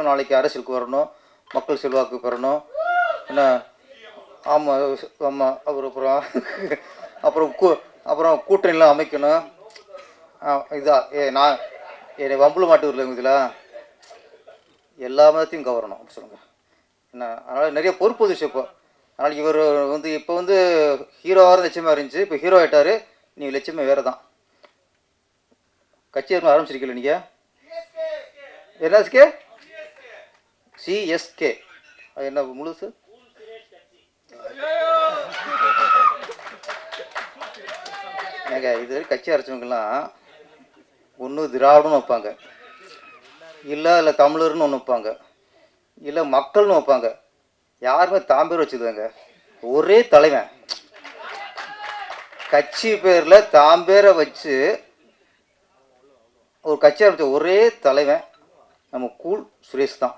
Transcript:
நாளைக்கு அரசியலுக்கு வரணும், மக்கள் செல்வாக்கு பெறணும். என்ன? ஆமாம் ஆமாம். அப்புறம் அப்புறம் அப்புறம் கூட்டணிலாம் அமைக்கணும். இதான் நான் என்னை வம்புல மாட்டு வரல இதில் எல்லா மதத்தையும் கவரணும் அப்படி சொல்லுங்கள். என்ன அதனால் நிறைய பொறுப்பு வந்துச்சு இப்போ. அதனால் இவர் இப்போ ஹீரோவாக லட்சியமாக இருந்துச்சு, இப்போ ஹீரோ ஆகிட்டார். நீங்கள் லட்சியமே வேறு தான். கட்சி ஆரம்பிச்சிருக்கீங்களா நீங்கள்? என்எஸ்கே சிஎஸ்கே அது என்ன முழுசு? ஏங்க இது கட்சி அரைச்சவங்கெல்லாம் ஒன்று திராவிடம்னு வைப்பாங்க, இல்லை தமிழர்னு ஒன்று வைப்பாங்க, இல்லை மக்கள்னு வைப்பாங்க. யாருமே தாம்பேர் வச்சுதாங்க. ஒரே தலைவன் கட்சி பேரில் தாம்பேரை வச்சு ஒரு கட்சி ஆரம்பித்த ஒரே தலைவன் நம்ம கூல் சுரேஷ் தான்.